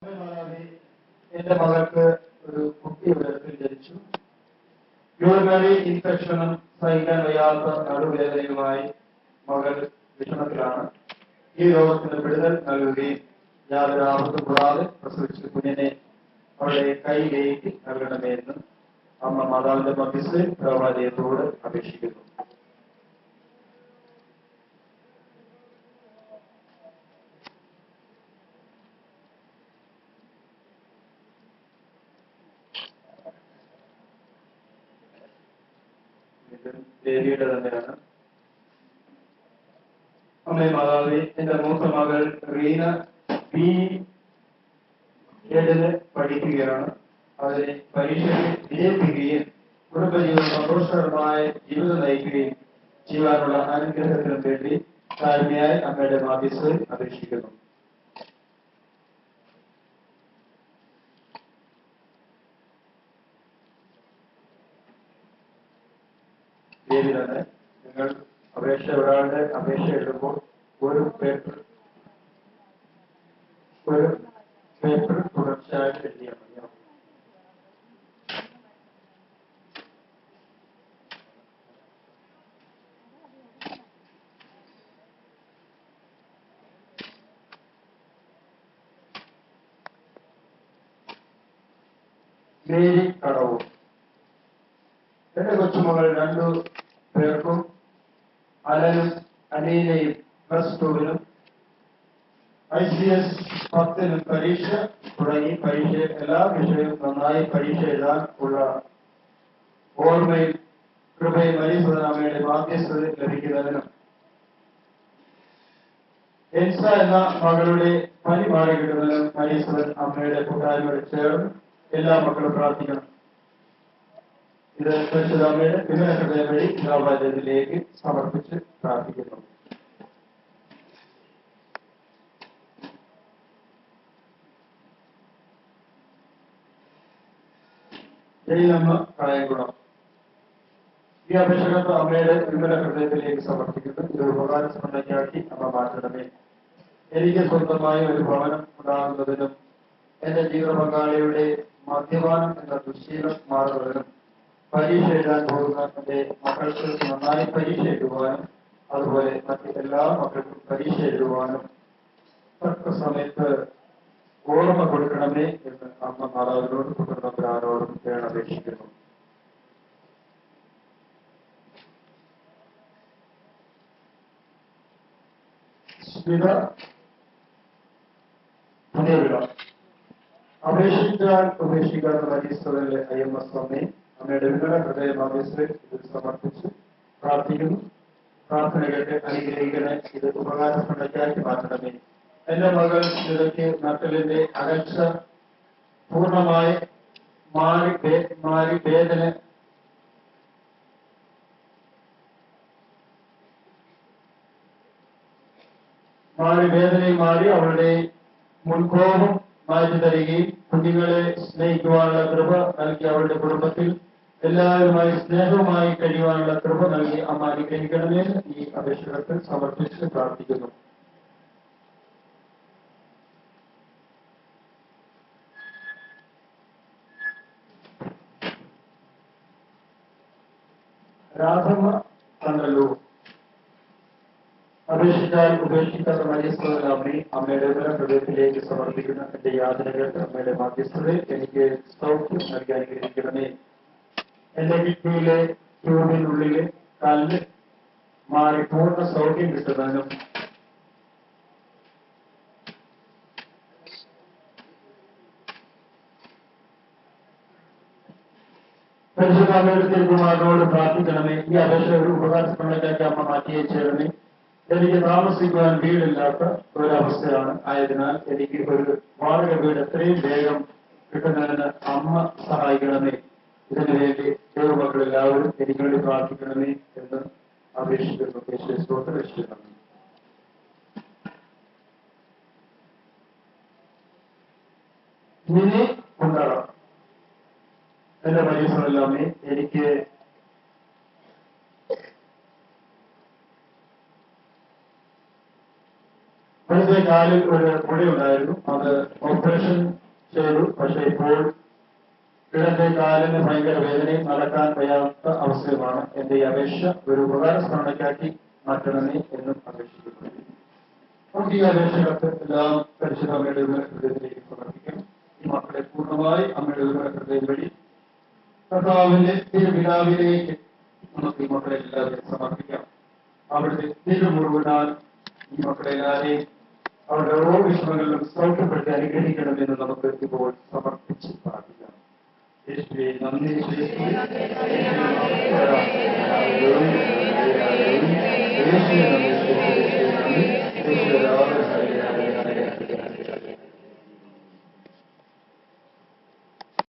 എന്റെ മകൾക്ക് ഒരു കുട്ടി ഉയരത്തിൽ ജനിച്ചു. യൂറിനറി ഇൻഫെക്ഷനും സഹിക്കാൻ വയ്യാത്ത നടുവേദനയുമായി മകൾ വിഷമത്തിലാണ്. ഈ രോഗത്തിന് വിടുതൽ നൽകുകയും യാതൊരു ആപത്തും കൂടാതെ പ്രസവിച്ച കുഞ്ഞിനെ അവരുടെ കൈയിലേക്ക് നൽകണമെന്ന് അമ്മ മാതാവിന്റെ മധ്യസ്ഥ ദേവാലയത്തോട് അപേക്ഷിക്കുന്നു. ദേവിയുടെ തന്നെയാണ്. അമ്മേ മാതാവേ, എന്റെ മൂത്ത മകൾ റീന B.Ed പഠിക്കുകയാണ്. അതിനെ പരീക്ഷയിൽ വിജയിപ്പിക്കുകയും കുടുംബജീവിതം സന്തോഷകരമായ ജീവിതം നയിക്കുകയും ചെയ്യാനുള്ള അനുഗ്രഹത്തിനും വേണ്ടി താഴ്മയായി അമ്മയുടെ മാധ്യസ്ഥതയിൽ അപേക്ഷിക്കുന്നു. ദേവി തന്നെ നിങ്ങൾ ഒരാളുടെ അപേക്ഷ എഴുതുമ്പോൾ ഒരു പേപ്പർ തുടർച്ചയായിട്ട് എഴുതിയാൽ മതിയാവും. മേരി കടവൂർ. എന്റെ കൊച്ചുമകൾ 2 പേർക്കും അലനും അലീനയും +2-നും ICS 10-നും പരീക്ഷ തുടങ്ങി പരീക്ഷയിൽ എല്ലാ വിഷയവും നന്നായി പരീക്ഷ എഴുതാൻ ഉള്ള ഓർമ്മയിൽ കൃപയും മരീസുതനാമയുടെ മാധ്യസ്ഥത ലഭിക്കുന്നതിനും എൻസ എന്ന മകളുടെ പനി മാറി കിട്ടുന്നതിനും മരീസുതൻ അമ്മയുടെ കൂട്ടായ്മയോട് ചേർന്ന് എല്ലാ മക്കളും പ്രാർത്ഥിക്കണം. ഇത് പരിശുദ്ധാമ്മയുടെ വിമല ഹൃദയം വഴി ദേവാലയത്തിലേക്ക് സമർപ്പിച്ച് പ്രാർത്ഥിക്കുന്നു. ജയിലമ്മ കായംകുളം. ഈ അപേക്ഷകത്ത് അമ്മയുടെ വിമല ഹൃദയത്തിലേക്ക് സമർപ്പിക്കുന്നു. ഇത് ഉപകാര സ്മരണയ്ക്കാക്കി അമ്മ മാറ്റണമേ. എനിക്ക് സ്വന്തമായി ഒരു ഭവനം ഉണ്ടാകുന്നതിനും എന്റെ ജീവിത പങ്കാളിയുടെ മദ്യപാനം എന്ന ദുശ്ശീലം മാറുന്നതിനും പരീക്ഷ എഴുതാൻ പോകുന്ന എന്റെ മക്കൾക്ക് നന്നായി പരീക്ഷ എഴുതുവാനും അതുപോലെ മറ്റ് എല്ലാ മക്കൾക്കും പരീക്ഷ എഴുതുവാനും തക്ക സമയത്ത് ഓർമ്മ കൊടുക്കണമേ എന്ന് അമ്മ മാതാവിനോടും പുത്രനോടും അപേക്ഷിക്കുന്നു. സ്മിത പുതിയവിള. അപേക്ഷിച്ചാൽ ഉപേക്ഷിക്കാത്ത മരീസ്തകളിലെ IMS അമ്മേ, അമ്മയുടെ വിമല ഹൃദയ മാധ്യസ്ഥതയിൽ ഇത് സമർപ്പിച്ച് പ്രാർത്ഥിക്കുന്നു. പ്രാർത്ഥന കേട്ട് അനുഗ്രഹിക്കണേ. ഇത് ഉപകാരപ്പെട്ടയ്ക്കാക്കി മാറ്റണമേ. എന്റെ മകൾ സ്മിതയ്ക്ക് നട്ടലിന്റെ അകൽച്ച പൂർണ്ണമായി മാറി വേദനയും മാറി അവളുടെ മുൻകോപം മാറ്റി തരികയും കുഞ്ഞുങ്ങളെ സ്നേഹിക്കുവാനുള്ള കൃപ നൽകി അവളുടെ കുടുംബത്തിൽ എല്ലാവരുമായി സ്നേഹവുമായി കഴിയുവാനുള്ള കൃപ നൽകി അമ്മ അനുഗ്രഹിക്കണമെന്ന് ഈ അപേക്ഷകർക്ക് സമർപ്പിച്ച് പ്രാർത്ഥിക്കുന്നു. രാധമ്മ കണ്ടല്ലൂർ. അപേക്ഷിച്ചാൽ ഉപേക്ഷിക്കാത്ത മധ്യസ്ഥതയിൽ അമ്മയുടെ വിമല ഹൃദയത്തിലേക്ക് സമർപ്പിക്കുന്ന എന്റെ യാതനകൾക്ക് അമ്മയുടെ മധ്യസ്ഥതയിൽ എനിക്ക് സൗഖ്യം നൽകി അനുഗ്രഹിക്കണമേ. എന്റെ കിഡ്നിയിലെ ട്യൂബിനുള്ളിലെ കല്ല് മാറി പൂർണ്ണ സൗഖ്യം കിട്ടുന്നതിനും പരിശുദ്ധാമ്മയുടെ തിരുകുമാരനോട് പ്രാർത്ഥിക്കണമേ. ഈ അപേക്ഷ ഒരു ഉപകാരസ്മരണയ്ക്കാക്കി അമ്മ മാറ്റിയേച്ചേരണമേ. എനിക്ക് താമസിക്കുവാൻ വീടില്ലാത്ത ഒരവസ്ഥയാണ്. ആയതിനാൽ എനിക്ക് ഒരു വാടക വീട് എത്രയും വേഗം കിട്ടുന്നതിന് അമ്മ സഹായിക്കണമേ. ഇതിനു വേണ്ടി ദൈവമക്കളെല്ലാവരും എനിക്ക് വേണ്ടി പ്രാർത്ഥിക്കണമേ എന്ന് അപേക്ഷിക്കുന്നു. യേശുവിനോട് രക്ഷിക്കണം. ഇനി ഉണ്ടാകാം. എന്റെ മരീസുകളെല്ലാമേ, എനിക്ക് ഇടത്തെ കാലിൽ ഒരു പുഴ ഉണ്ടായിരുന്നു. അത് ഓപ്പറേഷൻ ചെയ്തു. പക്ഷെ ഇപ്പോൾ ഇടത്തെ കാലിന് ഭയങ്കര വേദനയും നടക്കാൻ വയ്യാത്ത അവസ്ഥയുമാണ്. എന്റെ ഈ അപേക്ഷ ഒരു ഉപകാരസ്മരണയ്ക്കാക്കി മാറ്റണമേ എന്നും അപേക്ഷിക്കുന്നു. നമുക്ക് ഈ അപേക്ഷകൾക്ക് എല്ലാം പരിശുദ്ധ അമ്മയുടെ ഹൃദയത്തിലേക്ക് സമർപ്പിക്കാം. ഈ മക്കളെ പൂർണ്ണമായി അമ്മയുടെ ഹൃദയം വഴി കർത്താവിന്റെ തിരുപിതാവിലേക്ക് നമുക്ക് ഈ മക്കളെ എല്ലാവരെയും സമർപ്പിക്കാം. അവിടുത്തെ തിരുമുഴുവനാൽ ഈ മക്കളെ എല്ലാവരെയും അവരുടെ ഓരോ വിഷമങ്ങളിലും സൗഖ്യപ്പെടുത്തി അനുഗ്രഹിക്കണമെന്ന് നമുക്ക് ഇപ്പോൾ സമർപ്പിച്ച് പ്രാർത്ഥിക്കാം. യേശുവേ നന്ദി, യേശുവേ